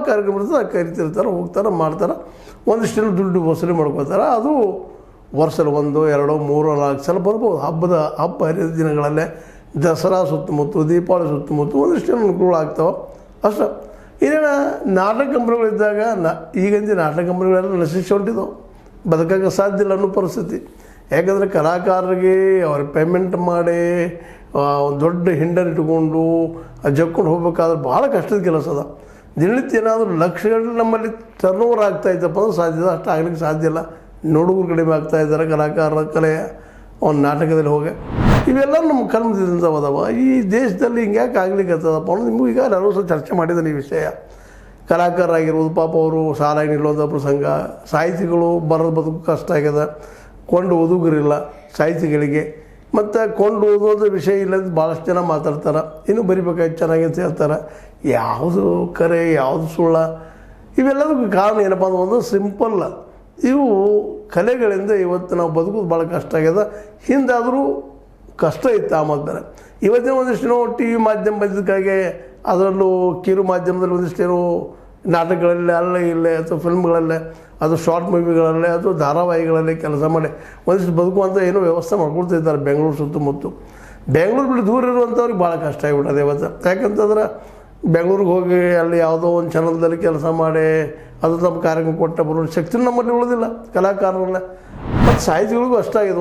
ಕಾರ್ಯಕ್ರಮ ಇರ್ತದೆ ಅದು ಕರಿತಿರ್ತಾರೆ, ಹೋಗ್ತಾರೆ, ಮಾಡ್ತಾರೆ. ಒಂದಿಷ್ಟು ದುಡ್ಡು ವಸೂಲಿ ಮಾಡ್ಕೋತಾರೆ. ಅದು ವರ್ಷದಲ್ಲಿ 1, 2, 3, 4 ಸಲ ಬರ್ಬೋದು. ಹಬ್ಬ ಹರಿದ ದಿನಗಳಲ್ಲೇ, ದಸರಾ ಸುತ್ತಮುತ್ತ, ದೀಪಾವಳಿ ಸುತ್ತಮುತ್ತ ಒಂದಿಷ್ಟು ಅನುಕೂಲ ಆಗ್ತಾವೆ ಅಷ್ಟೇ. ಇನ್ನೇನು ನಾಟಕ ಕಂಪ್ನಿಗಳಿದ್ದಾಗ ಈಗಂದು ನಾಟಕ ಕಂಪ್ನಿಗಳೆಲ್ಲ ನಶಿಸಿ ಹೊಂಟಿದ್ದವು, ಬದುಕೋಕ್ಕೆ ಸಾಧ್ಯ ಇಲ್ಲ ಅನ್ನೋ ಪರಿಸ್ಥಿತಿ. ಯಾಕಂದರೆ ಕಲಾಕಾರರಿಗೆ ಅವ್ರಿಗೆ ಪೇಮೆಂಟ್ ಮಾಡಿ ಒಂದು ದೊಡ್ಡ ಹಿಂಡನ್ನು ಇಟ್ಕೊಂಡು ಜಕ್ಕೊಂಡು ಹೋಗ್ಬೇಕಾದ್ರೆ ಭಾಳ ಕಷ್ಟದ ಕೆಲಸ ಅದ. ದಿನನಿತ್ಯ ಏನಾದರೂ ಲಕ್ಷಗಳು ನಮ್ಮಲ್ಲಿ ಟರ್ನ್ ಓವರ್ ಆಗ್ತಾಯಿತ್ತಪ್ಪ ಅಂದ್ರೆ ಸಾಧ್ಯ, ಅಷ್ಟು ಆಗ್ಲಿಕ್ಕೆ ಸಾಧ್ಯ ಇಲ್ಲ. ನೋಡುಗರು ಕಡಿಮೆ ಆಗ್ತಾಯಿದ್ದಾರೆ ಕಲಾಕಾರರ ಕಲೆಯ ಒಂದು ನಾಟಕದಲ್ಲಿ ಹೋಗಿ. ಇವೆಲ್ಲ ನಮ್ಮ ಕರ್ಮದಿಂದ ಅದಾವ. ಈ ದೇಶದಲ್ಲಿ ಹಿಂಗ್ಯಾಕೆ ಆಗ್ಲಿಕ್ಕೆ ಆಗ್ತದಪ್ಪ ಅನ್ನೋದು ನಿಮಗೂ ಈಗ ನಾನು ಸಹ ಚರ್ಚೆ ಮಾಡಿದ್ದೀನಿ ಈ ವಿಷಯ. ಕಲಾಕಾರರಾಗಿರ್ಬೋದು, ಪಾಪ ಅವರು ಸಾಲ ನಿಲ್ಲೋದ ಪ್ರಸಂಗ, ಸಾಹಿತಿಗಳು ಬರೋದು ಬದುಕು ಕಷ್ಟ ಆಗ್ಯದ, ಕೊಂಡು ಓದುಗರಿಲ್ಲ ಸಾಹಿತಿಗಳಿಗೆ, ಮತ್ತು ಕೊಂಡು ಓದೋದು ವಿಷಯ ಇಲ್ಲದ ಭಾಳಷ್ಟು ಜನ ಮಾತಾಡ್ತಾರೆ. ಇನ್ನೂ ಬರಿಬೇಕಾಯ್ತು ಚೆನ್ನಾಗಿ ಅಂತ ಹೇಳ್ತಾರೆ. ಯಾವುದು ಕರೆ, ಯಾವುದು ಸುಳ್ಳ, ಇವೆಲ್ಲದಕ್ಕೂ ಕಾರಣ ಏನಪ್ಪ ಅಂದ್ರೆ ಒಂದು ಸಿಂಪಲ್, ಇವು ಕಲೆಗಳಿಂದ ಇವತ್ತು ನಾವು ಬದುಕೋದು ಭಾಳ ಕಷ್ಟ ಆಗ್ಯದ. ಹಿಂದಾದರೂ ಕಷ್ಟ ಇತ್ತು ಆ ಮೊದಲು. ಇವತ್ತಿನ ಒಂದಿಷ್ಟು ಟಿ ವಿ ಮಾಧ್ಯಮ ಬಂದಿದ್ದಕ್ಕಾಗಿ ಅದರಲ್ಲೂ ಕಿರು ಮಾಧ್ಯಮದಲ್ಲಿ ಒಂದಿಷ್ಟೇನೋ ನಾಟಕಗಳಲ್ಲಿ ಅಲ್ಲೇ ಇಲ್ಲೇ ಅಥವಾ ಫಿಲ್ಮ್ಗಳಲ್ಲೇ, ಅದು ಶಾರ್ಟ್ ಮೂವಿಗಳಲ್ಲೇ, ಅದು ಧಾರಾವಾಹಿಗಳಲ್ಲೇ ಕೆಲಸ ಮಾಡಿ ಒಂದಿಷ್ಟು ಬದುಕುವಂಥ ಏನೋ ವ್ಯವಸ್ಥೆ ಮಾಡ್ಕೊಳ್ತಿದ್ದಾರೆ ಬೆಂಗಳೂರು ಸುತ್ತಮುತ್ತ. ಬೆಂಗಳೂರು ಬಿಟ್ಟು ದೂರ ಇರುವಂಥವ್ರಿಗೆ ಭಾಳ ಕಷ್ಟ ಆಗಿಬಿಟ್ಟದೆ ಇವತ್ತು. ಯಾಕಂತಂದ್ರೆ ಬೆಂಗಳೂರಿಗೆ ಹೋಗಿ ಅಲ್ಲಿ ಯಾವುದೋ ಒಂದು ಚಾನಲ್ದಲ್ಲಿ ಕೆಲಸ ಮಾಡಿ ಅದು ನಮ್ಮ ಕಾರ್ಯಕ್ರಮ ಕೊಟ್ಟ ಬರೋ ಶಕ್ತಿ ನಮ್ಮಲ್ಲಿ ಉಳಿದಿಲ್ಲ ಕಲಾಕಾರರಲ್ಲ. ಮತ್ತು ಸಾಹಿತಿಗಳಿಗೂ ಅಷ್ಟಾಗಿದೆ.